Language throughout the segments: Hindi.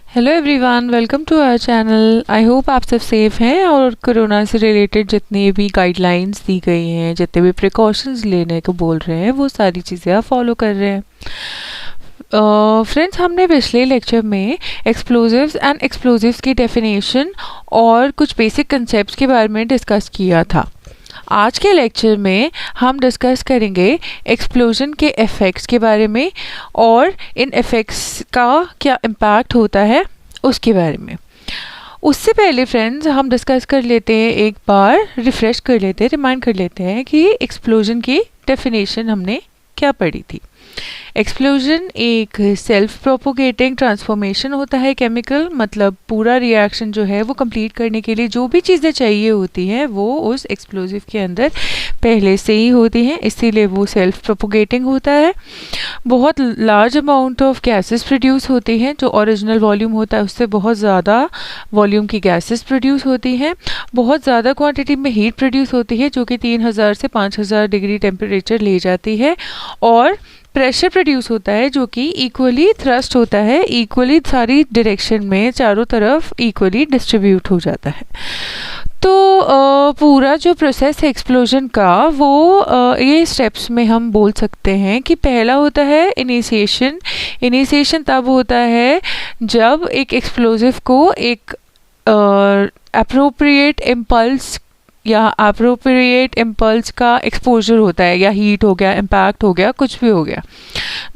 Hello everyone, welcome to our channel. I hope आप सब सेफ़ हैं और कोरोना से रिलेटेड जितनी भी गाइडलाइंस दी गई हैं, जितने भी प्रिकॉशंस लेने को बोल रहे हैं, वो सारी चीज़ें आप फॉलो कर रहे हैं। फ्रेंड्स, हमने पिछले लेक्चर में एक्सप्लोजिव्स एंड एक्सप्लोजिव्स की डेफिनेशन और कुछ बेसिक कंसेप्ट्स के बारे में डिस्कस किया था। आज के लेक्चर में हम डिस्कस करेंगे एक्सप्लोजन के इफ़ेक्ट्स के बारे में और इन इफ़ेक्ट्स का क्या इम्पैक्ट होता है उसके बारे में। उससे पहले फ्रेंड्स, हम डिस्कस कर लेते हैं, एक बार रिफ़्रेश कर लेते हैं, रिमाइंड कर लेते हैं कि एक्सप्लोजन की डेफिनेशन हमने क्या पढ़ी थी। एक्सप्लोजन एक सेल्फ प्रोपोगेटिंग ट्रांसफॉर्मेशन होता है केमिकल, मतलब पूरा रिएक्शन जो है वो कंप्लीट करने के लिए जो भी चीज़ें चाहिए होती हैं वो उस एक्सप्लोजिव के अंदर पहले से ही होती हैं, इसीलिए वो सेल्फ प्रोपोगेटिंग होता है। बहुत large amount of gases produce होती हैं, जो ओरिजिनल वॉल्यूम होता है उससे बहुत ज़्यादा वॉल्यूम की गैसेस प्रोड्यूस होती हैं। बहुत ज़्यादा क्वांटिटी में हीट प्रोड्यूस होती है जो कि 3000 से 5000 डिग्री टेम्परेचर ले जाती है, और प्रेशर प्रोड्यूस होता है जो कि इक्वली थ्रस्ट होता है, इक्वली सारी डायरेक्शन में चारों तरफ इक्वली डिस्ट्रीब्यूट हो जाता है। तो पूरा जो प्रोसेस है एक्सप्लोजन का वो ये स्टेप्स में हम बोल सकते हैं कि पहला होता है इनिशिएशन। इनिशिएशन तब होता है जब एक एक्सप्लोजिव को एक एप्रोप्रिएट इम्पल्स या एप्रोप्रिएट इम्पल्स का एक्सपोजर होता है, या हीट हो गया, इम्पैक्ट हो गया, कुछ भी हो गया।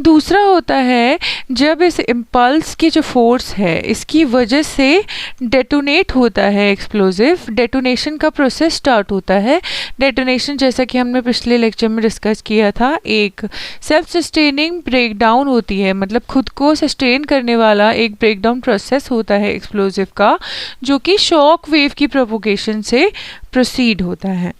दूसरा होता है जब इस इम्पल्स की जो फोर्स है इसकी वजह से डेटोनेट होता है एक्सप्लोजिव, डेटोनेशन का प्रोसेस स्टार्ट होता है। डेटोनेशन, जैसा कि हमने पिछले लेक्चर में डिस्कस किया था, एक सेल्फ सस्टेनिंग ब्रेकडाउन होती है, मतलब खुद को सस्टेन करने वाला एक ब्रेकडाउन प्रोसेस होता है एक्सप्लोजिव का, जो कि शॉक वेव की प्रोपोगेशन से प्रोसीड होता है।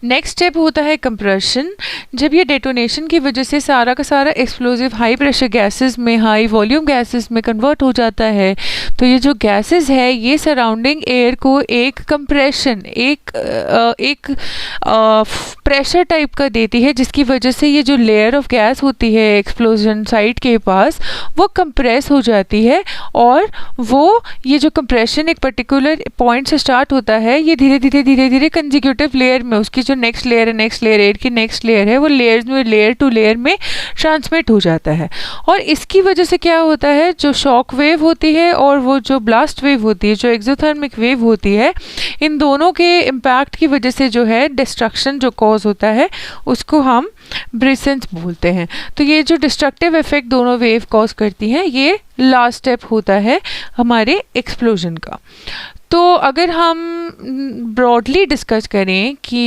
नेक्स्ट स्टेप होता है कंप्रेशन। जब ये डेटोनेशन की वजह से सारा का सारा एक्सप्लोजिव हाई प्रेशर गैसेस में, हाई वॉल्यूम गैसेस में कन्वर्ट हो जाता है, तो ये जो गैसेस है ये सराउंडिंग एयर को एक कंप्रेशन, एक प्रेशर टाइप का देती है, जिसकी वजह से ये जो लेयर ऑफ गैस होती है एक्सप्लोजन साइट के पास वो कंप्रेस हो जाती है, और वो ये जो कंप्रेशन एक पर्टिकुलर पॉइंट से स्टार्ट होता है, ये धीरे धीरे कंजिक्यूटिव लेयर में, उसकी जो नेक्स्ट लेयर है, एयर की नेक्स्ट लेयर है, वो लेयर्स में, लेयर टू लेयर में ट्रांसमिट हो जाता है। और इसकी वजह से क्या होता है, जो शॉक वेव होती है और वो जो ब्लास्ट वेव होती है, जो एक्सोथर्मिक वेव होती है, इन दोनों के इम्पैक्ट की वजह से जो है डिस्ट्रक्शन जो कॉज होता है उसको हम ब्रिसेंस बोलते हैं। तो ये जो डिस्ट्रक्टिव इफेक्ट दोनों वेव कॉज करती हैं, ये लास्ट स्टेप होता है हमारे एक्सप्लोजन का। तो अगर हम ब्रॉडली डिस्कस करें कि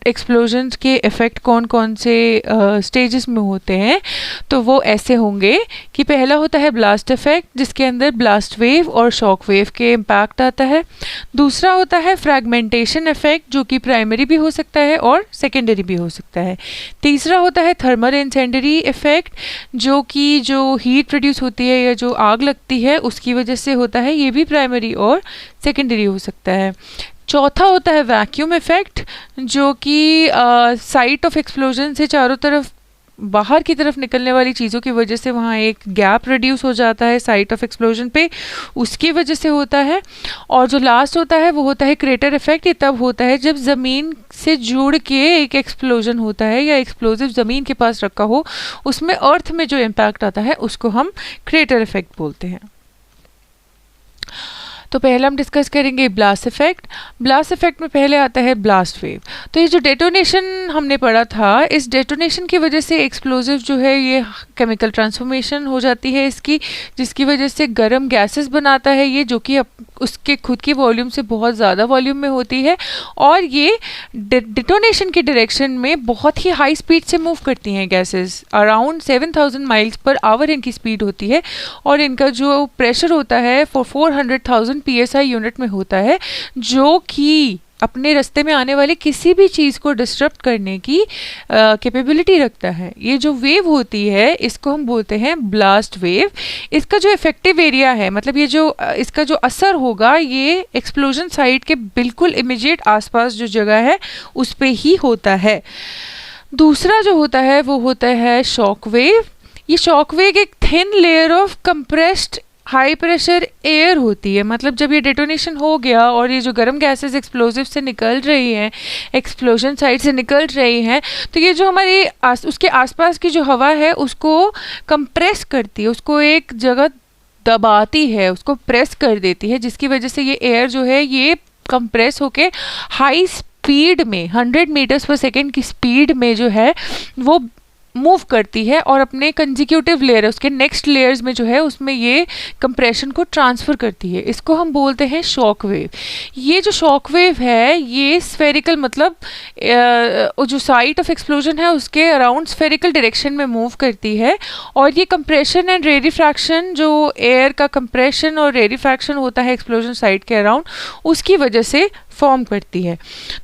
एक्सप्लोजन्स के इफ़ेक्ट कौन कौन से स्टेजेस में होते हैं, तो वो ऐसे होंगे कि पहला होता है ब्लास्ट इफ़ेक्ट, जिसके अंदर ब्लास्ट वेव और शॉक वेव के इम्पैक्ट आता है। दूसरा होता है फ्रैगमेंटेशन इफ़ेक्ट, जो कि प्राइमरी भी हो सकता है और सेकेंडरी भी हो सकता है। तीसरा होता है थर्मल इंसेंडरी इफ़ेक्ट, जो कि जो हीट प्रोड्यूस होती है या जो आग लगती है उसकी वजह से होता है, ये भी प्राइमरी और सेकेंडरी हो सकता है। चौथा होता है वैक्यूम इफेक्ट, जो कि साइट ऑफ एक्सप्लोजन से चारों तरफ बाहर की तरफ निकलने वाली चीज़ों की वजह से वहाँ एक गैप रिड्यूस हो जाता है साइट ऑफ एक्सप्लोजन पे, उसकी वजह से होता है। और जो लास्ट होता है वो होता है क्रेटर इफेक्ट। ये तब होता है जब ज़मीन से जुड़ के एक एक्सप्लोजन होता है या एक्सप्लोजिव ज़मीन के पास रखा हो, उसमें अर्थ में जो इम्पैक्ट आता है उसको हम क्रेटर इफेक्ट बोलते हैं। तो पहले हम डिस्कस करेंगे ब्लास्ट इफेक्ट। ब्लास्ट इफेक्ट में पहले आता है ब्लास्ट वेव। तो ये जो डेटोनेशन हमने पढ़ा था, इस डेटोनेशन की वजह से एक्सप्लोजिव जो है ये केमिकल ट्रांसफॉर्मेशन हो जाती है इसकी, जिसकी वजह से गर्म गैसेस बनाता है ये, जो कि उसके खुद की वॉल्यूम से बहुत ज़्यादा वॉल्यूम में होती है, और ये डेटोनेशन की डायरेक्शन में बहुत ही हाई स्पीड से मूव करती हैं gases. Around 7000 miles per hour इनकी स्पीड होती है, और इनका जो प्रेशर होता है 400,000 PSI यूनिट में होता है, जो कि अपने रास्ते में आने वाले किसी भी चीज़ को डिस्टर्ब करने की कैपेबिलिटी रखता है। ये जो वेव होती है इसको हम बोलते हैं ब्लास्ट वेव। इसका जो इफेक्टिव एरिया है, मतलब ये जो इसका जो असर होगा, ये एक्सप्लोजन साइट के बिल्कुल इमीडिएट आसपास जो जगह है उस पे ही होता है। दूसरा जो होता है वो होता है शॉक वेव। ये शॉक वेव एक thin layer of compressed high pressure air होती है। मतलब जब ये डेटोनेशन हो गया और ये जो गर्म गैसेस एक्सप्लोजिव से निकल रही हैं, एक्सप्लोजन साइट से निकल रही हैं, तो ये जो हमारी उसके आसपास की जो हवा है उसको कंप्रेस करती है, उसको एक जगह दबाती है, उसको प्रेस कर देती है, जिसकी वजह से ये एयर जो है ये कंप्रेस होके हाई स्पीड में 100 मीटर्स पर सेकेंड की स्पीड में जो है वो मूव करती है और अपने कंजिक्यूटिव लेयर, उसके नेक्स्ट लेयर्स में जो है उसमें ये कंप्रेशन को ट्रांसफ़र करती है। इसको हम बोलते हैं शॉक वेव। ये जो शॉक वेव है ये स्फेरिकल, मतलब जो साइट ऑफ एक्सप्लोजन है उसके अराउंड स्फेरिकल डायरेक्शन में मूव करती है और ये कंप्रेशन एंड रेडिफ्रैक्शन, जो एयर का कंप्रेशन और रेडिफ्रैक्शन होता है एक्सप्लोजन साइट के अराउंड, उसकी वजह से फॉर्म करती है।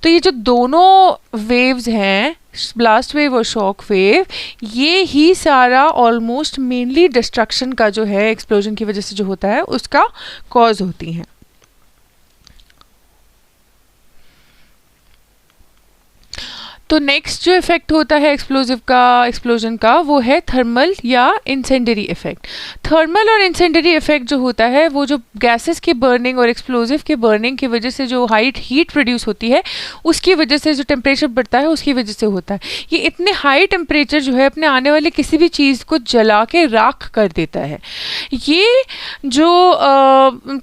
तो ये जो दोनों वेव्स हैं, ब्लास्ट वेव और शॉक वेव, ये ही सारा ऑलमोस्ट मेनली डिस्ट्रक्शन का जो है एक्सप्लोजन की वजह से जो होता है उसका कॉज होती हैं। तो नेक्स्ट जो इफेक्ट होता है एक्सप्लोजन का वो है थर्मल या इंसेंडरी इफेक्ट। थर्मल और इंसेंडरी इफेक्ट जो होता है वो जो गैसेस की बर्निंग और एक्सप्लोजिव की बर्निंग की वजह से जो हाई हीट प्रोड्यूस होती है उसकी वजह से जो टेम्परेचर बढ़ता है उसकी वजह से होता है। ये इतने हाई टेम्परेचर जो है अपने आने वाले किसी भी चीज़ को जला के राख कर देता है। ये जो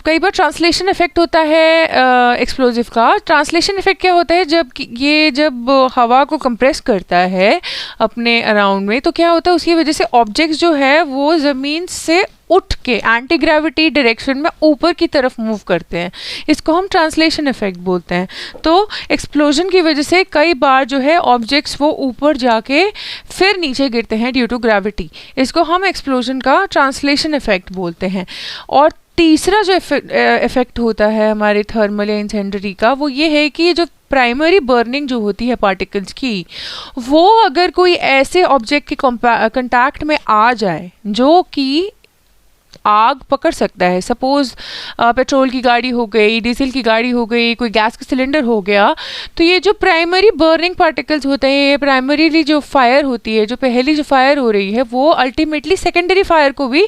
कई बार ट्रांसलेशन इफेक्ट होता है एक्सप्लोजिव का। ट्रांसलेशन इफेक्ट क्या होता है, जब हवा को कंप्रेस करता है अपने अराउंड में, तो क्या होता है उसकी वजह से ऑब्जेक्ट्स जो है वो ज़मीन से उठ के एंटी ग्रेविटी डायरेक्शन में ऊपर की तरफ मूव करते हैं। इसको हम ट्रांसलेशन इफेक्ट बोलते हैं। तो एक्सप्लोजन की वजह से कई बार जो है ऑब्जेक्ट्स वो ऊपर जाके फिर नीचे गिरते हैं ड्यू टू ग्रेविटी। इसको हम एक्सप्लोजन का ट्रांसलेशन इफेक्ट बोलते हैं। और तीसरा जो इफेक्ट होता है हमारे थर्मल या इंसेंडरी का वो ये है कि जो प्राइमरी बर्निंग जो होती है पार्टिकल्स की, वो अगर कोई ऐसे ऑब्जेक्ट के कांटेक्ट में आ जाए जो कि आग पकड़ सकता है, सपोज पेट्रोल की गाड़ी हो गई, डीजल की गाड़ी हो गई, कोई गैस का सिलेंडर हो गया, तो ये जो प्राइमरी बर्निंग पार्टिकल्स होते हैं, ये प्राइमरीली जो फायर होती है, जो पहली जो फायर हो रही है वो अल्टीमेटली सेकेंडरी फायर को भी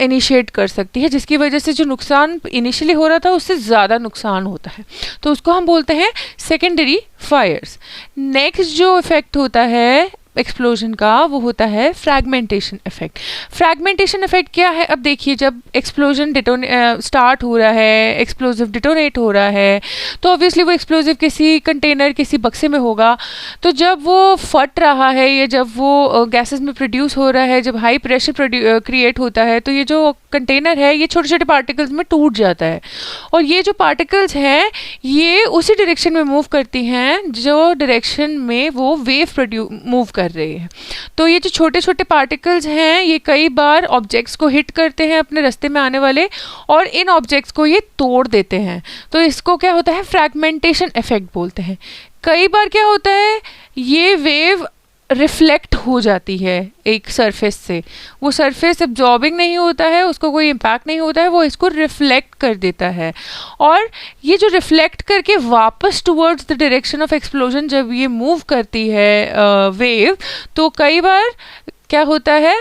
इनिशिएट कर सकती है, जिसकी वजह से जो नुकसान इनिशियली हो रहा था उससे ज़्यादा नुकसान होता है। तो उसको हम बोलते हैं सेकेंडरी फायर्स। नेक्स्ट जो इफेक्ट होता है एक्सप्लोजन का वो होता है फ्रैगमेंटेशन इफेक्ट। फ्रैगमेंटेशन इफेक्ट क्या है, अब देखिए जब एक्सप्लोजन स्टार्ट हो रहा है, एक्सप्लोजिव डिटोनेट हो रहा है, तो ऑब्वियसली वो एक्सप्लोजिव किसी कंटेनर, किसी बक्से में होगा। तो जब वो फट रहा है या जब वो गैसेस में प्रोड्यूस हो रहा है, जब हाई प्रेशर क्रिएट होता है, तो ये जो कंटेनर है ये छोटे छोटे पार्टिकल्स में टूट जाता है। और ये जो पार्टिकल्स हैं ये उसी डायरेक्शन में मूव करती हैं जो डायरेक्शन में वो वेव मूव कर रही है। तो ये जो छोटे छोटे पार्टिकल्स हैं ये कई बार ऑब्जेक्ट्स को हिट करते हैं अपने रास्ते में आने वाले, और इन ऑब्जेक्ट्स को ये तोड़ देते हैं। तो इसको क्या होता है, फ्रैगमेंटेशन इफेक्ट बोलते हैं। कई बार क्या होता है, ये वेव रिफ्लेक्ट हो जाती है एक सरफेस से, वो सरफेस एब्जॉर्बिंग नहीं होता है, उसको कोई इम्पैक्ट नहीं होता है, वो इसको रिफ्लेक्ट कर देता है। और ये जो रिफ्लेक्ट करके वापस towards the direction of explosion जब ये मूव करती है वेव, तो कई बार क्या होता है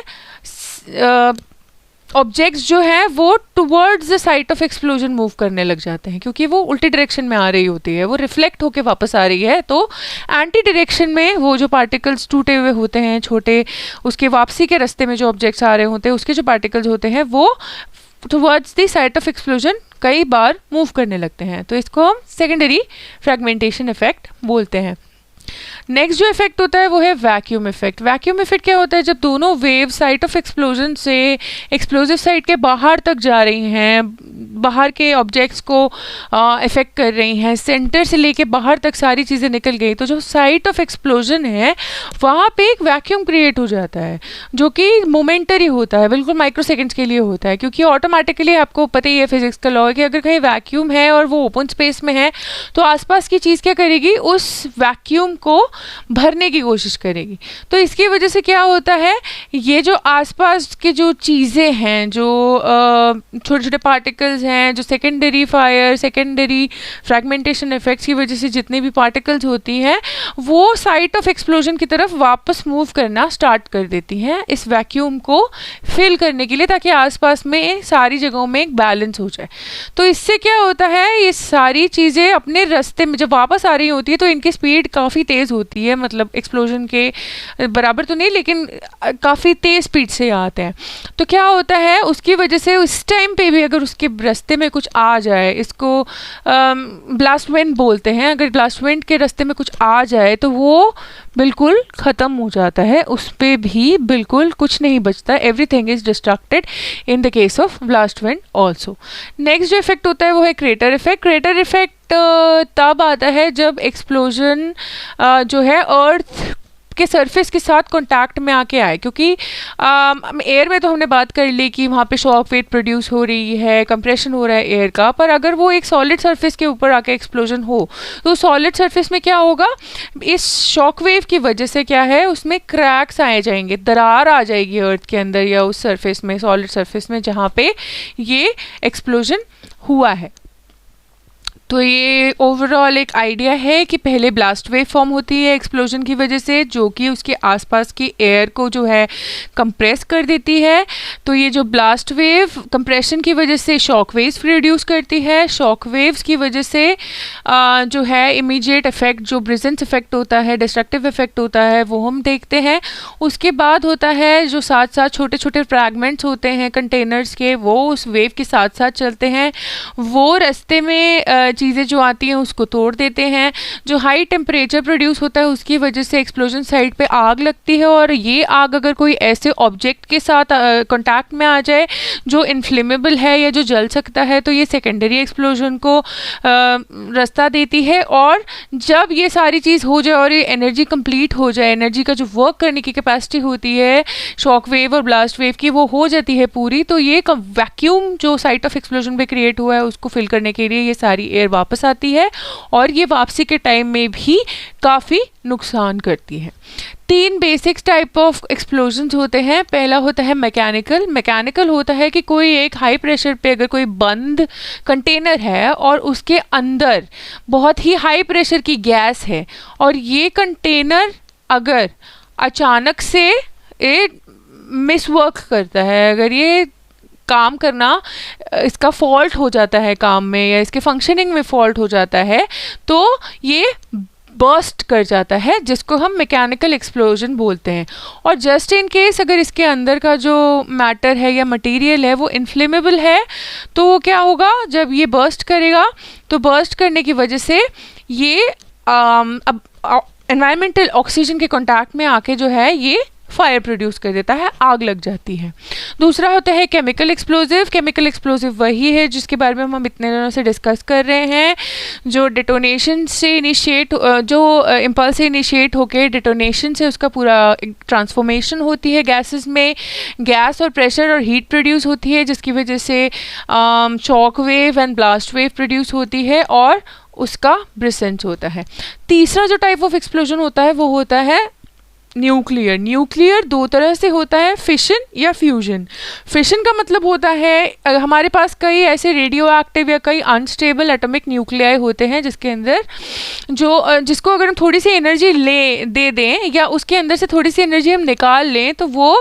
ऑब्जेक्ट्स जो हैं वो towards the site of explosion move करने लग जाते हैं, क्योंकि वो उल्टी डायरेक्शन में आ रही होती है, वो रिफ्लेक्ट होके वापस आ रही है। तो एंटी डायरेक्शन में वो जो पार्टिकल्स टूटे हुए होते हैं छोटे, उसके वापसी के रास्ते में जो ऑब्जेक्ट्स आ रहे होते हैं उसके जो पार्टिकल्स होते हैं वो towards the site of explosion कई बार मूव करने लगते हैं। तो इसको हम सेकेंडरी फ्रैगमेंटेशन इफेक्ट बोलते हैं। नेक्स्ट जो इफेक्ट होता है वो है वैक्यूम इफेक्ट। वैक्यूम इफेक्ट क्या होता है, जब दोनों वेव साइट ऑफ एक्सप्लोजन से एक्सप्लोजिव साइट के बाहर तक जा रही हैं, बाहर के ऑब्जेक्ट्स को इफेक्ट कर रही हैं, सेंटर से लेके बाहर तक सारी चीज़ें निकल गई, तो जो साइट ऑफ एक्सप्लोजन है वहाँ पे एक वैक्यूम क्रिएट हो जाता है जो कि मोमेंटरी होता है, बिल्कुल माइक्रो सेकेंड्स के लिए होता है, क्योंकि ऑटोमेटिकली आपको पता ही है फिजिक्स का लॉ है कि अगर कहीं वैक्यूम है और वो ओपन स्पेस में है तो आसपास की चीज़ क्या करेगी, उस वैक्यूम वैक्यूम को भरने की कोशिश करेगी। तो इसकी वजह से क्या होता है, ये जो आसपास के जो चीज़ें हैं, जो छोटे छोटे पार्टिकल्स हैं, जो secondary fire, secondary fragmentation effects की वजह से जितनी भी पार्टिकल्स होती हैं वो साइट ऑफ एक्सप्लोजन की तरफ वापस मूव करना स्टार्ट कर देती हैं इस वैक्यूम को फिल करने के लिए, ताकि आसपास में सारी जगहों में एक बैलेंस हो जाए। तो इससे क्या होता है, ये सारी चीज़ें अपने रास्ते में जब वापस आ रही होती है तो इनकी स्पीड काफ़ी तेज़ होती है, मतलब एक्सप्लोजन के बराबर तो नहीं लेकिन काफ़ी तेज़ स्पीड से आते हैं। तो क्या होता है, उसकी वजह से उस टाइम पे भी अगर उसके रास्ते में कुछ आ जाए, इसको ब्लास्ट विंड बोलते हैं, अगर ब्लास्ट विंड के रास्ते में कुछ आ जाए तो वो बिल्कुल ख़त्म हो जाता है, उस पर भी बिल्कुल कुछ नहीं बचता, everything is distracted in the case of blast wind also. Next जो इफेक्ट होता है वो है क्रेटर इफेक्ट। क्रेटर इफेक्ट तब आता है जब एक्सप्लोजन जो है अर्थ के सरफेस के साथ कांटेक्ट में आके आए, क्योंकि एयर में तो हमने बात कर ली कि वहाँ पे शॉक वेव प्रोड्यूस हो रही है, कंप्रेशन हो रहा है एयर का, पर अगर वो एक सॉलिड सरफेस के ऊपर आके एक्सप्लोजन हो तो सॉलिड सरफेस में क्या होगा, इस शॉक वेव की वजह से क्या है, उसमें क्रैक्स आए जाएंगे, दरार आ जाएगी अर्थ के अंदर या उस सरफेस में, सॉलिड सरफेस में जहाँ पे ये एक्सप्लोजन हुआ है। तो ये ओवरऑल एक आइडिया है कि पहले ब्लास्ट वेव फॉर्म होती है एक्सप्लोजन की वजह से, जो कि उसके आसपास की एयर को जो है कंप्रेस कर देती है। तो ये जो ब्लास्ट वेव कंप्रेशन की वजह से शॉक वेव्स प्रोड्यूस करती है, शॉक वेव्स की वजह से जो है इमीडिएट इफेक्ट, जो ब्रिजेंस इफेक्ट होता है, डिस्ट्रक्टिव इफेक्ट होता है, वो हम देखते हैं। उसके बाद होता है जो साथ साथ छोटे छोटे फ्रैगमेंट्स होते हैं कंटेनर्स के, वो उस वेव के साथ साथ चलते हैं, वो रास्ते में चीज़ें जो आती हैं उसको तोड़ देते हैं। जो हाई टेम्परेचर प्रोड्यूस होता है उसकी वजह से एक्सप्लोजन साइट पे आग लगती है, और ये आग अगर कोई ऐसे ऑब्जेक्ट के साथ कांटेक्ट में आ जाए जो इन्फ्लेमेबल है या जो जल सकता है, तो ये सेकेंडरी एक्सप्लोजन को रास्ता देती है। और जब ये सारी चीज़ हो जाए और ये एनर्जी कंप्लीट हो जाए, एनर्जी का जो वर्क करने की कैपेसिटी होती है शॉक वेव और ब्लास्ट वेव की, वो हो जाती है पूरी, तो ये वैक्यूम जो साइट ऑफ एक्सप्लोजन पे क्रिएट हुआ है उसको फिल करने के लिए ये सारी एयर वापस आती है, और ये वापसी के टाइम में भी काफ़ी नुकसान करती है। 3 बेसिक टाइप ऑफ एक्सप्लोजन्स होते हैं। पहला होता है मैकेनिकल। मैकेनिकल होता है कि कोई एक हाई प्रेशर पे अगर कोई बंद कंटेनर है और उसके अंदर बहुत ही हाई प्रेशर की गैस है, और ये कंटेनर अगर अचानक से मिसवर्क करता है, अगर ये काम करना, इसका फॉल्ट हो जाता है काम में या इसके फंक्शनिंग में फॉल्ट हो जाता है, तो ये बर्स्ट कर जाता है, जिसको हम मैकेनिकल एक्सप्लोजन बोलते हैं। और जस्ट इन केस अगर इसके अंदर का जो मैटर है या मटेरियल है वो इन्फ्लेमेबल है, तो क्या होगा, जब ये बर्स्ट करेगा तो बर्स्ट करने की वजह से ये अब एनवायरमेंटल ऑक्सीजन के कांटेक्ट में आके जो है ये फायर प्रोड्यूस कर देता है, आग लग जाती है। दूसरा होता है केमिकल एक्सप्लोजिव। केमिकल एक्सप्लोजिव वही है जिसके बारे में हम इतने दिनों से डिस्कस कर रहे हैं, जो डिटोनेशन से इनिशिएट, जो इम्पल्स से इनिशिएट होके डिटोनेशन से उसका पूरा ट्रांसफॉर्मेशन होती है गैसेस में, गैस और प्रेशर और हीट प्रोड्यूस होती है, जिसकी वजह से shock wave and blast wave produce होती है और उसका ब्रिसेंट होता है। तीसरा जो टाइप ऑफ एक्सप्लोजन होता है वो होता है न्यूक्लियर। न्यूक्लियर 2 तरह से होता है, फिशन या फ्यूजन। फिशन का मतलब होता है हमारे पास कई ऐसे रेडियो एक्टिव या कई अनस्टेबल एटॉमिक न्यूक्लियाई होते हैं जिसके अंदर जो जिसको अगर हम थोड़ी सी एनर्जी दे दें या उसके अंदर से थोड़ी सी एनर्जी हम निकाल लें तो वो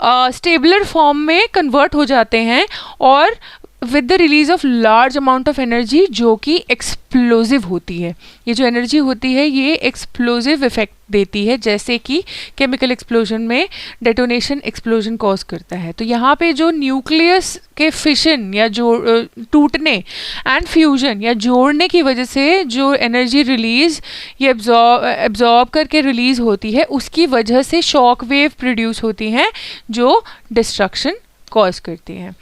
स्टेबलर फॉर्म में कन्वर्ट हो जाते हैं और with the release of large amount of energy, जो कि एक्सप्लोजिव होती है। ये जो एनर्जी होती है ये एक्सप्लोजिव इफेक्ट देती है, जैसे कि केमिकल एक्सप्लोजन में डेटोनेशन एक्सप्लोजन कॉज करता है। तो यहाँ पे जो न्यूक्लियस के फिशन या टूटने एंड फ्यूजन या जोड़ने की वजह से जो एनर्जी रिलीज ये एब्जॉर्ब करके रिलीज होती है, उसकी वजह से शॉक वेव प्रोड्यूस होती हैं जो डिस्ट्रक्शन कॉज करती हैं।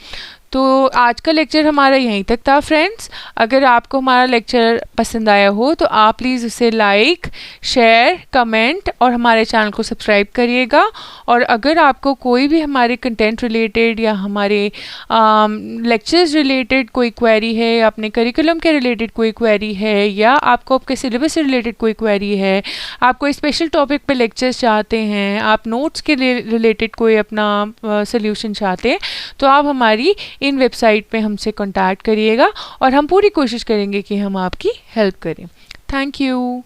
तो आज का लेक्चर हमारा यहीं तक था फ्रेंड्स। अगर आपको हमारा लेक्चर पसंद आया हो तो आप प्लीज़ उसे लाइक, शेयर, कमेंट और हमारे चैनल को सब्सक्राइब करिएगा। और अगर आपको कोई भी हमारे कंटेंट रिलेटेड या हमारे लेक्चर्स रिलेटेड कोई क्वेरी है, अपने करिकुलम के रिलेटेड कोई क्वेरी है, या आपको आपके सिलेबस से रिलेटेड कोई क्वेरी है, आप कोई स्पेशल टॉपिक पे लेक्चर्स चाहते हैं, आप नोट्स के रिलेटेड कोई अपना सोल्यूशन चाहते हैं, तो आप हमारी इन वेबसाइट पे हमसे कांटेक्ट करिएगा और हम पूरी कोशिश करेंगे कि हम आपकी हेल्प करें। Thank you.